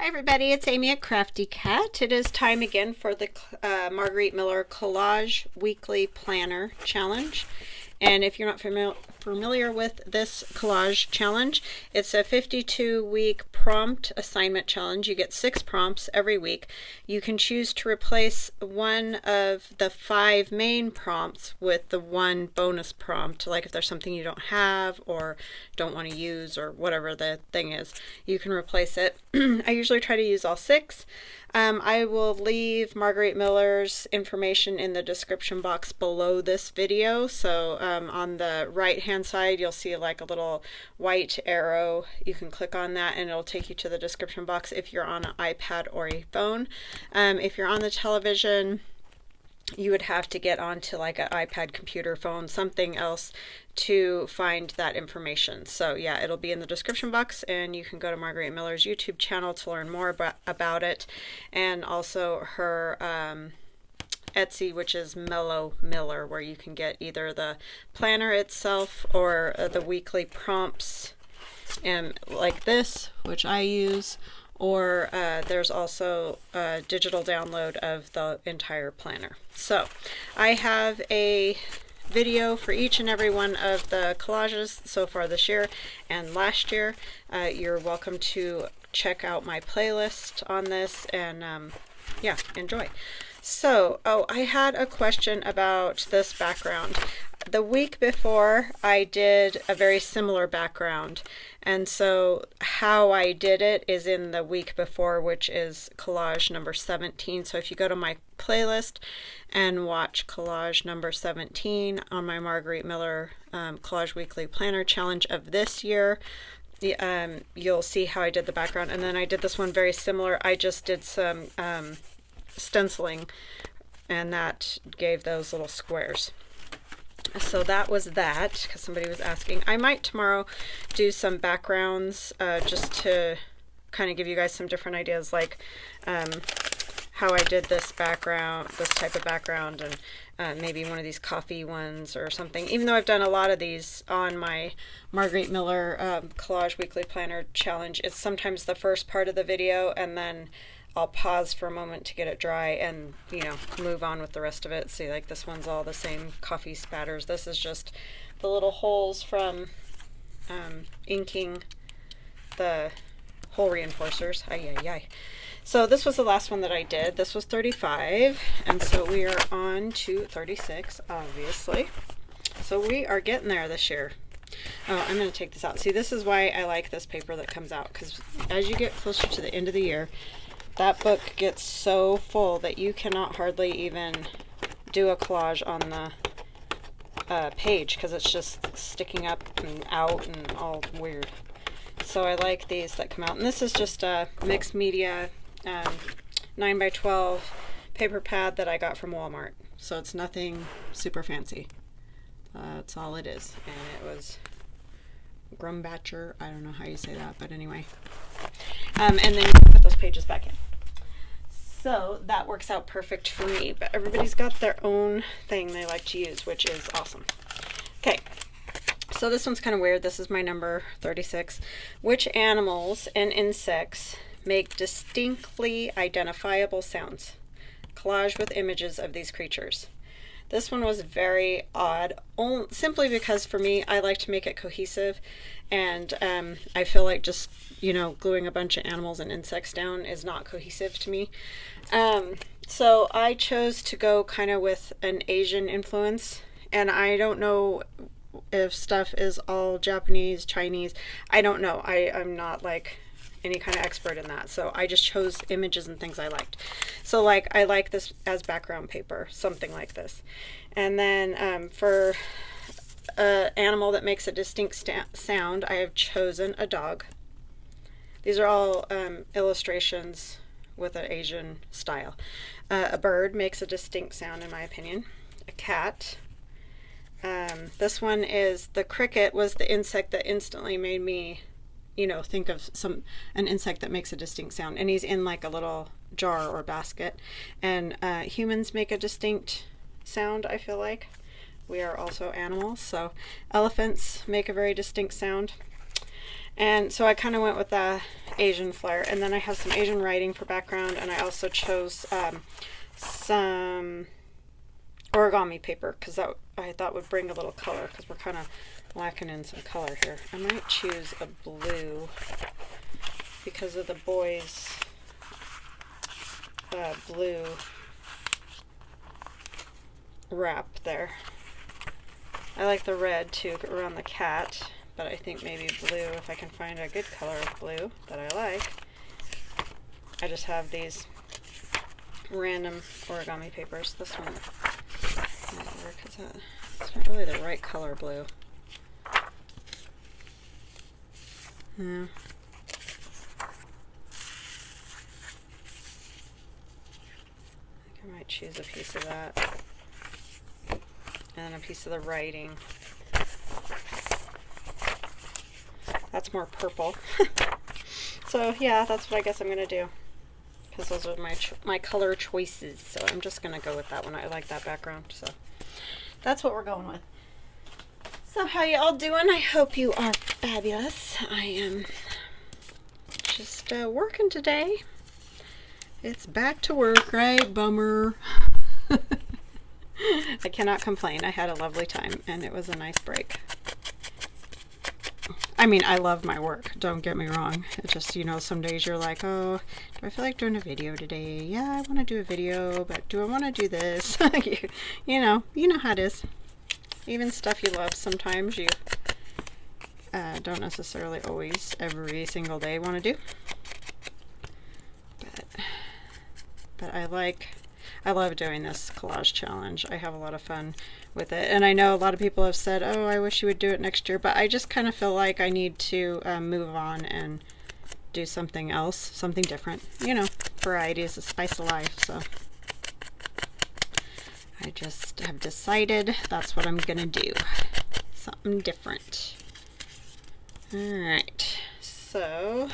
Everybody, it's Amy at Crafty Cat. It is time again for the Margarete Miller Collage Weekly Planner Challenge. And if you're not familiar with this collage challenge, it's a 52-week prompt assignment challenge. You get 6 prompts every week. You can choose to replace one of the 5 main prompts with the one bonus prompt, like if there's something you don't have or don't want to use or whatever the thing is, you can replace it. I usually try to use all 6. I will leave Margarete Miller's information in the description box below this video. So on the right hand side you'll see like a little white arrow. You can click on that and it'll take you to the description box if you're on an iPad or a phone. If you're on the television, you would have to get onto like an iPad, computer, phone, something else to find that information. So yeah, it'll be in the description box, and you can go to Margarete Miller's YouTube channel to learn more about it, and also her Etsy, which is Mellow Miller, where you can get either the planner itself or the weekly prompts, and like this, which I use, or there's also a digital download of the entire planner. So I have a video for each and every one of the collages so far this year and last year. You're welcome to check out my playlist on this, and yeah, enjoy. So, I had a question about this background. The week before I did a very similar background, and so how I did it is in the week before, which is collage number 17. So if you go to my playlist and watch collage number 17 on my Margarete Miller Collage Weekly Planner Challenge of this year, you'll see how I did the background. And then I did this one very similar. I just did some stenciling, and that gave those little squares. So that was that, because somebody was asking. I might tomorrow do some backgrounds just to kind of give you guys some different ideas, like how I did this background, this type of background, and maybe one of these coffee ones or something. Even though I've done a lot of these on my Margarete Miller Collage Weekly Planner Challenge, it's sometimes the first part of the video, and then I'll pause for a moment to get it dry and, you know, move on with the rest of it. See, like this one's all the same coffee spatters. This is just the little holes from inking the hole reinforcers. Ay, ay, ay. So this was the last one that I did. This was 35, and so we are on to 36, obviously. So we are getting there this year. Oh, I'm going to take this out. See, this is why I like this paper that comes out, because as you get closer to the end of the year, that book gets so full that you cannot hardly even do a collage on the page, because it's just sticking up and out and all weird. So I like these that come out. And this is just a mixed media 9x12 paper pad that I got from Walmart. So it's nothing super fancy. That's all it is. And it was Grumbacher. I don't know how you say that, but anyway. And then you put those pages back in. So that works out perfect for me, but everybody's got their own thing they like to use, which is awesome. Okay, so this one's kind of weird. This is my number 36. Which animals and insects make distinctly identifiable sounds? Collage with images of these creatures. This one was very odd, simply because for me, I like to make it cohesive, and I feel like just, you know, gluing a bunch of animals and insects down is not cohesive to me. So I chose to go kind of with an Asian influence, and I don't know if stuff is all Japanese, Chinese. I don't know. I'm not like any kind of expert in that, so I just chose images and things I liked. So like I like this as background paper, something like this. And then for an animal that makes a distinct sound, I have chosen a dog. These are all illustrations with an Asian style. A bird makes a distinct sound, in my opinion. A cat. This one is the cricket, was the insect that instantly made me, you know, think of an insect that makes a distinct sound, and he's in like a little jar or basket. And humans make a distinct sound, I feel like. We are also animals, so elephants make a very distinct sound. And so I kind of went with the Asian flair. And then I have some Asian writing for background, and I also chose some origami paper because that I thought would bring a little color, because we're kind of lacking in some color here. I might choose a blue because of the boys' blue wrap there. I like the red too around the cat, but I think maybe blue, if I can find a good color of blue that I like. I just have these random origami papers. This one might work because it's not really the right color blue. Yeah. I think I might choose a piece of that. And a piece of the writing. That's more purple. So yeah, that's what I guess I'm gonna do, because those are my color choices. So I'm just gonna go with that one. I like that background, so that's what we're going with. So how you all doing? I hope you are fabulous. I am just working today. It's back to work, right? Bummer. I cannot complain. I had a lovely time, and it was a nice break. I mean, I love my work, don't get me wrong. It's just, you know, some days you're like, oh, do I feel like doing a video today? Yeah, I want to do a video, but do I want to do this? you know how it is. Even stuff you love, sometimes you don't necessarily always every single day want to do. But I love doing this collage challenge. I have a lot of fun with it. And I know a lot of people have said, oh, I wish you would do it next year. But I just kind of feel like I need to move on and do something else, something different. You know, variety is the spice of life. So I just have decided that's what I'm going to do. Something different. Alright, so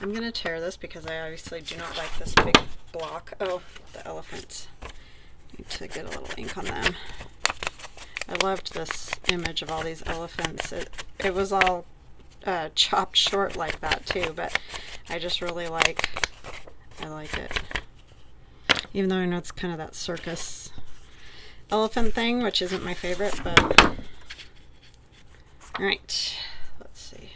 I'm going to tear this because I obviously do not like this big block. Oh, the elephants. Need to get a little ink on them. I loved this image of all these elephants. It was all chopped short like that too, but I just really like it. Even though I know it's kind of that circus elephant thing, which isn't my favorite, but alright, let's see.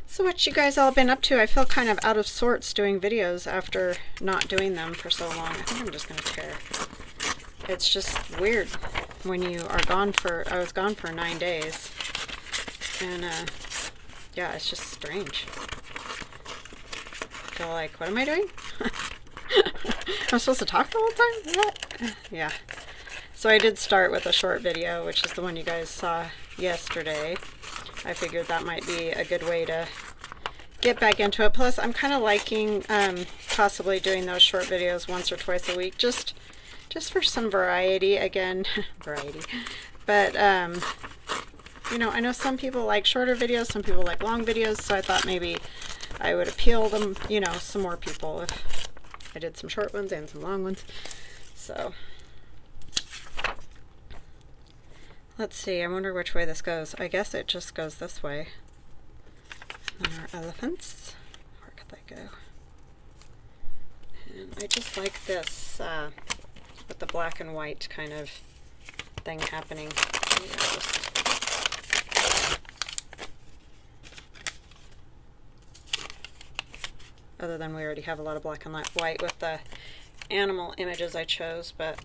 So what you guys all been up to? I feel kind of out of sorts doing videos after not doing them for so long. I think I'm just going to tear. It's just weird when you are gone for, I was gone for 9 days. And yeah, it's just strange. I feel like, what am I doing? I'm supposed to talk the whole time? What? Yeah. So I did start with a short video, which is the one you guys saw yesterday. I figured that might be a good way to get back into it. Plus, I'm kind of liking possibly doing those short videos once or twice a week, just for some variety. Again, variety. But you know, I know some people like shorter videos, some people like long videos, so I thought maybe I would appeal them, you know, some more people if I did some short ones and some long ones. So let's see, I wonder which way this goes. I guess it just goes this way. And then our elephants, where could they go? And I just like this with the black and white kind of thing happening. Other than we already have a lot of black and white with the animal images I chose, but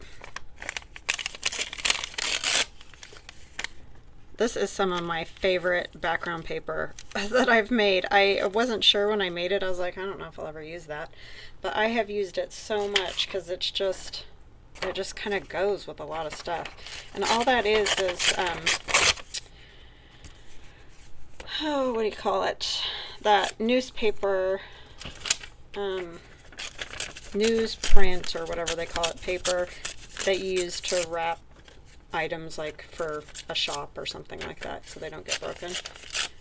this is some of my favorite background paper that I've made. I wasn't sure when I made it. I was like, I don't know if I'll ever use that. But I have used it so much because it just kind of goes with a lot of stuff. And all that is oh, what do you call it? That newspaper, newsprint or whatever they call it, paper that you use to wrap items like for a shop or something like that so they don't get broken.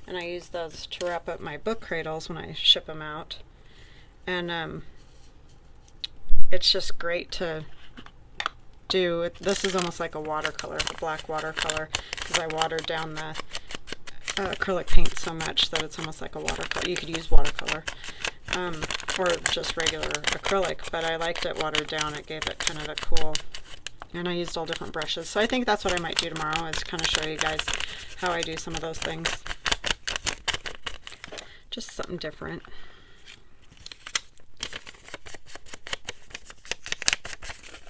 And I use those to wrap up my book cradles when I ship them out. And it's just great to do. This is almost like a watercolor, a black watercolor, because I watered down acrylic paint so much that it's almost like a watercolor. You could use watercolor or just regular acrylic, but I liked it watered down. It gave it kind of a cool, and I used all different brushes. So I think that's what I might do tomorrow, is kind of show you guys how I do some of those things. Just something different.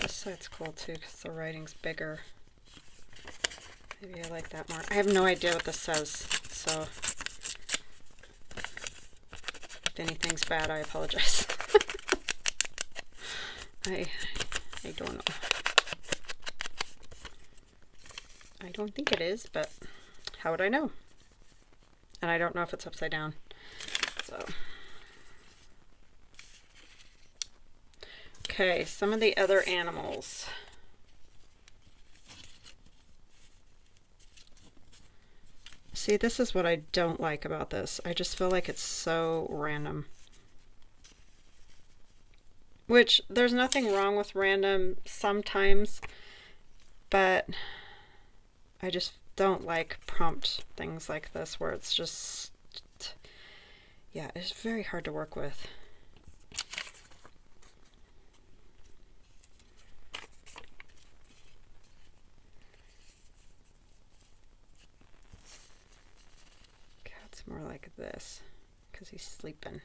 This side's cool too because the writing's bigger. Maybe I like that more. I have no idea what this says, so if anything's bad, I apologize. I don't know. I don't think it is, but how would I know? And I don't know if it's upside down. So, okay, some of the other animals. See, this is what I don't like about this. I just feel like it's so random. Which, there's nothing wrong with random sometimes, but I just don't like prompt things like this where it's just, yeah, it's very hard to work with. Cat's more like this because he's sleeping.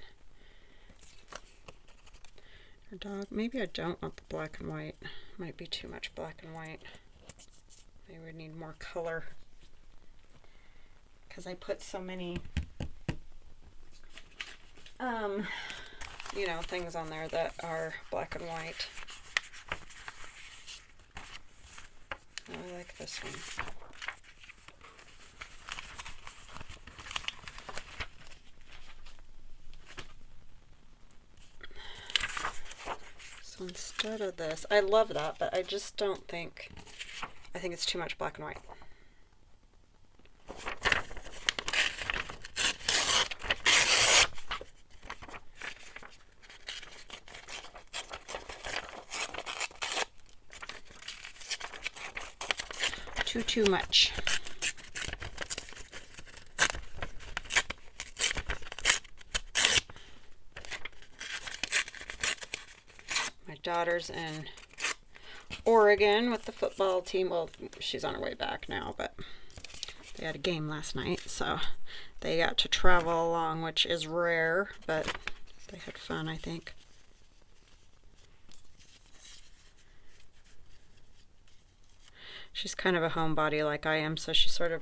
Or dog, maybe I don't want the black and white. Might be too much black and white. Maybe we need more color because I put so many you know, things on there that are black and white. Oh, I like this one. So instead of this, I love that, but I just don't think, I think it's too much black and white. Too much. My daughter's in Oregon with the football team. Well, she's on her way back now, but they had a game last night, so they got to travel along, which is rare, but they had fun, I think. She's kind of a homebody like I am, so she sort of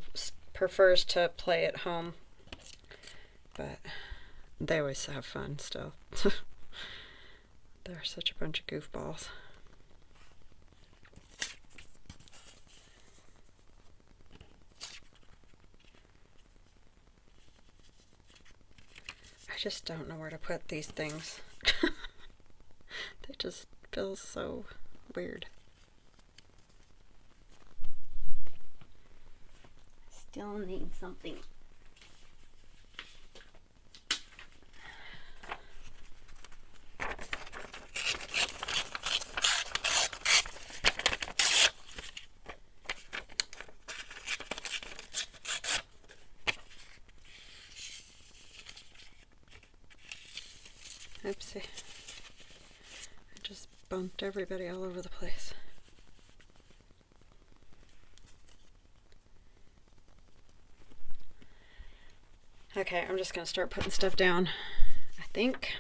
prefers to play at home. But they always have fun still. They're such a bunch of goofballs. I just don't know where to put these things. They just feel so weird. Still need something. Oopsie. I just bumped everybody all over the place. Okay, I'm just going to start putting stuff down, I think.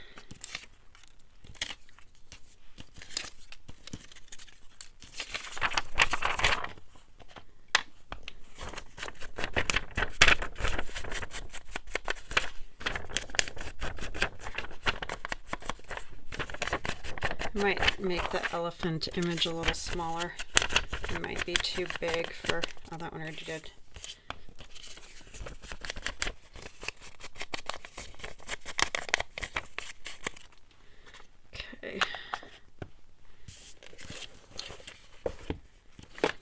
I might make the elephant image a little smaller. It might be too big for, oh, that one already did.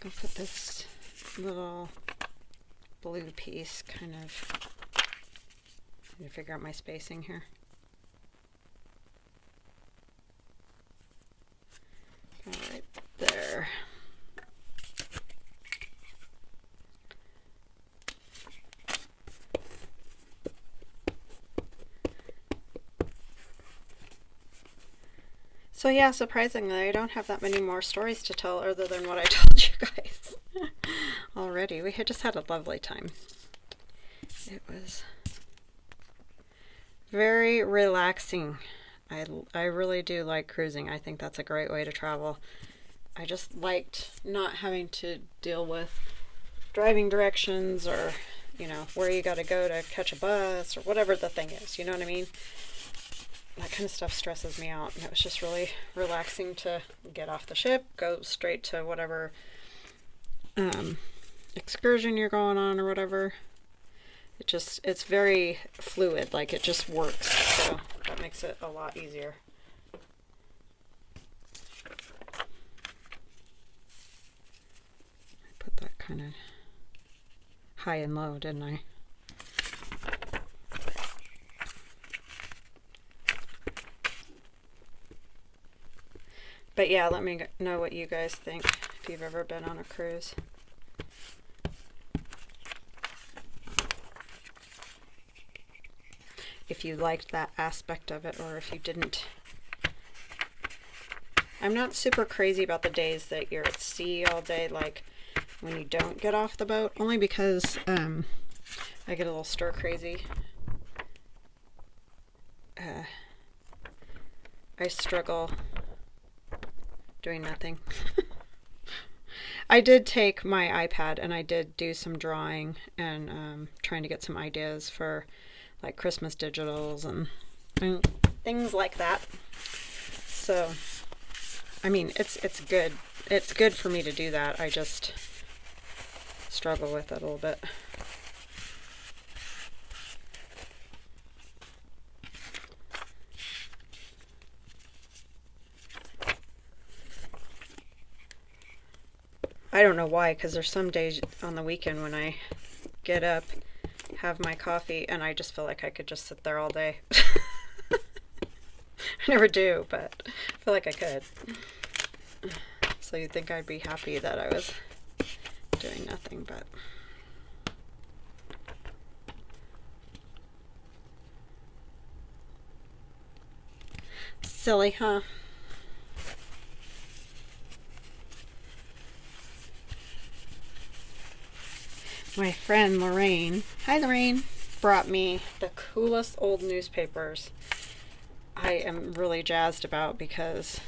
I'll put this little blue piece kind of, I need to figure out my spacing here. Right there. So yeah, surprisingly, I don't have that many more stories to tell other than what I told you guys already. We had just had a lovely time. It was very relaxing. I really do like cruising. I think that's a great way to travel. I just liked not having to deal with driving directions or, you know, where you got to go to catch a bus or whatever the thing is. You know what I mean? That kind of stuff stresses me out. And it was just really relaxing to get off the ship, go straight to whatever excursion you're going on or whatever. It's very fluid, like it just works. So that makes it a lot easier. I put that kind of high and low, didn't I? But yeah, let me know what you guys think if you've ever been on a cruise. If you liked that aspect of it or if you didn't. I'm not super crazy about the days that you're at sea all day, like when you don't get off the boat, only because I get a little stir crazy. I struggle doing nothing. I did take my iPad and I did do some drawing and trying to get some ideas for like Christmas digitals and things like that. So, I mean, it's good. It's good for me to do that. I just struggle with it a little bit. I don't know why, because there's some days on the weekend when I get up, have my coffee, and I just feel like I could just sit there all day. I never do, but I feel like I could. So you'd think I'd be happy that I was doing nothing, but... Silly, huh? My friend Lorraine, hi Lorraine, brought me the coolest old newspapers. I am really jazzed about because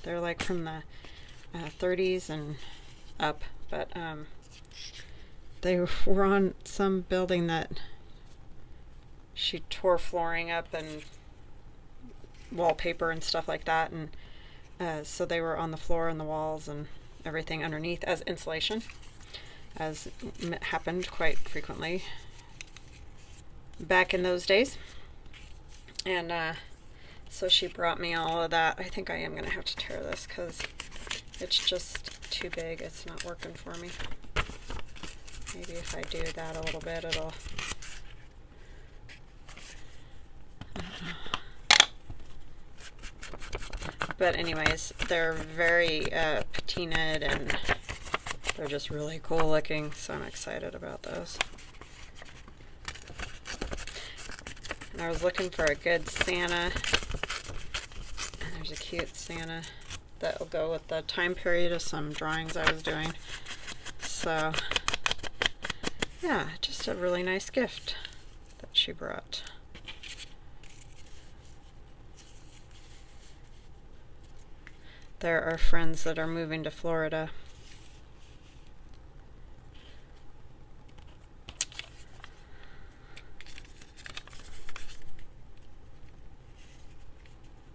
they're like from the 30s and up, but they were on some building that she tore flooring up and wallpaper and stuff like that, and so they were on the floor and the walls and everything underneath as insulation, as happened quite frequently back in those days. And so she brought me all of that. I think I am going to have to tear this because it's just too big. It's not working for me. Maybe if I do that a little bit, it'll... But anyways, they're very patinaed and they're just really cool looking, so I'm excited about those. And I was looking for a good Santa, and there's a cute Santa that will go with the time period of some drawings I was doing. So, yeah, just a really nice gift that she brought. There are friends that are moving to Florida.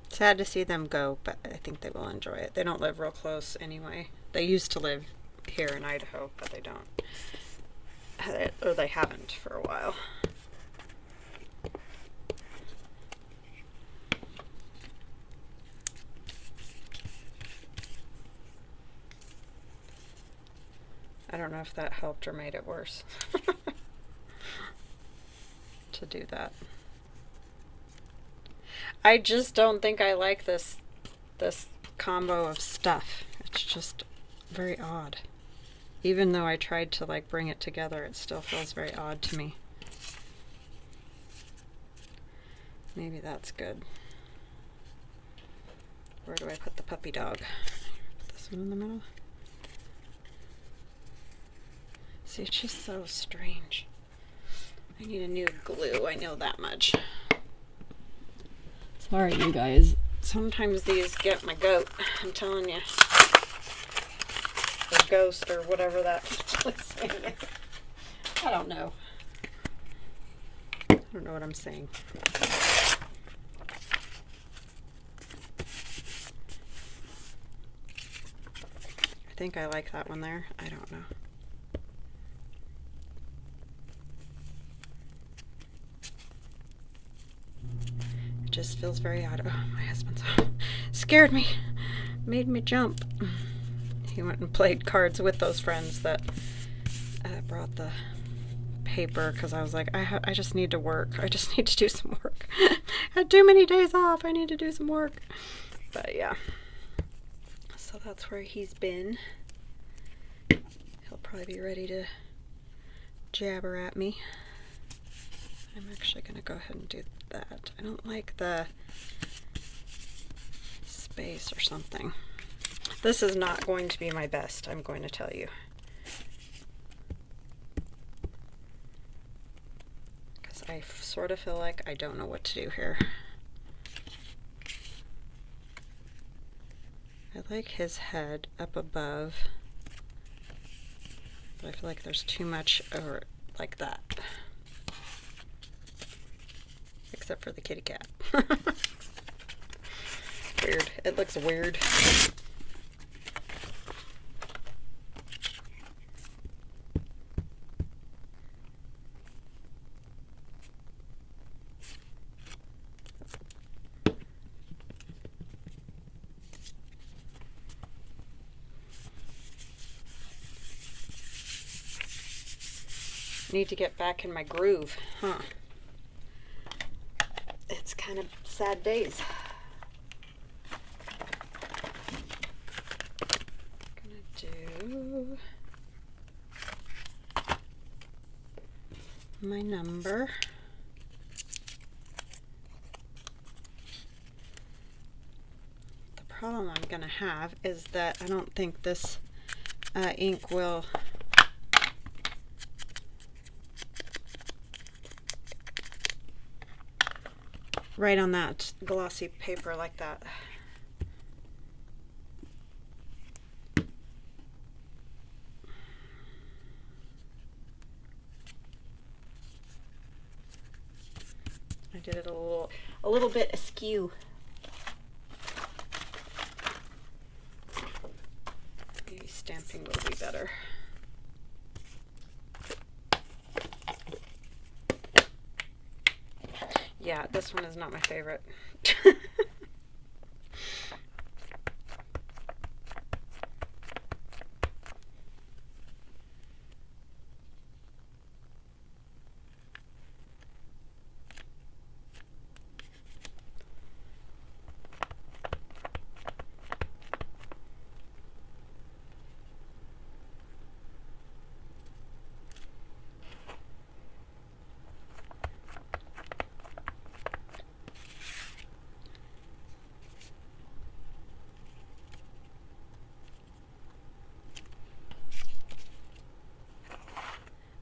Sad to see them go, but I think they will enjoy it. They don't live real close anyway. They used to live here in Idaho, but they don't. Or they haven't for a while. I don't know if that helped or made it worse to do that. I just don't think I like this combo of stuff. It's just very odd. Even though I tried to like bring it together, it still feels very odd to me. Maybe that's good. Where do I put the puppy dog? Put this one in the middle. See, it's just so strange. I need a new glue, I know that much. Sorry, you guys. Sometimes these get my goat, I'm telling you. Or ghost, or whatever that saying is. I don't know. I don't know what I'm saying. I think I like that one there. I don't know. It just feels very odd. Oh, my husband's scared me. Made me jump. He went and played cards with those friends that brought the paper because I was like, I just need to work. I just need to do some work. I had too many days off. I need to do some work. But yeah. So that's where he's been. He'll probably be ready to jabber at me. I'm actually going to go ahead and do that. I don't like the space or something. This is not going to be my best, I'm going to tell you. Because I sort of feel like I don't know what to do here. I like his head up above, but I feel like there's too much over like that. Except for the kitty cat. Weird. It looks weird. Need to get back in my groove, huh? It's kind of sad days. Gonna do my number. The problem I'm gonna have is that I don't think this ink will write on that glossy paper like that. I did it a little bit askew. Maybe stamping will be better. Yeah, this one is not my favorite.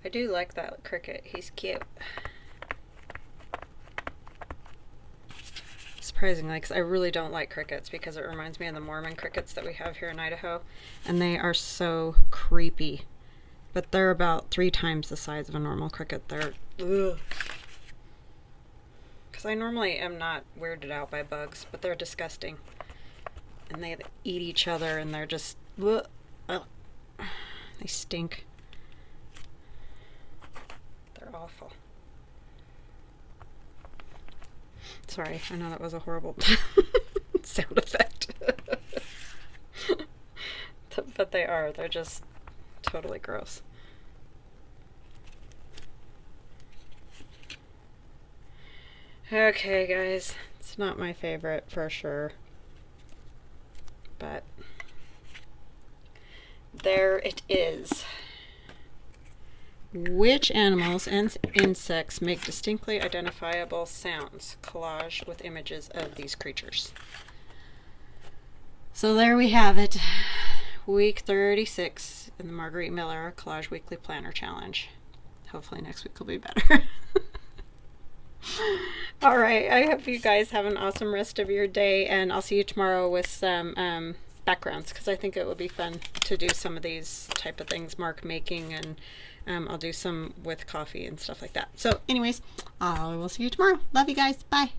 I do like that cricket. He's cute. Surprisingly, because I really don't like crickets because it reminds me of the Mormon crickets that we have here in Idaho, and they are so creepy. But they're about 3 times the size of a normal cricket. They're ugh. Because I normally am not weirded out by bugs, but they're disgusting. And they eat each other, and they're just ugh. Ugh. They stink. They're awful. Sorry, I know that was a horrible sound effect. But they are. They're just totally gross. Okay, guys. It's not my favorite for sure. But there it is. Which animals and insects make distinctly identifiable sounds? Collage with images of these creatures. So there we have it. Week 36 in the Margarete Miller Collage Weekly Planner Challenge. Hopefully next week will be better. All right. I hope you guys have an awesome rest of your day, and I'll see you tomorrow with some backgrounds, because I think it would be fun to do some of these type of things, mark making, and I'll do some with coffee and stuff like that. So anyways, I will see you tomorrow. Love you guys. Bye.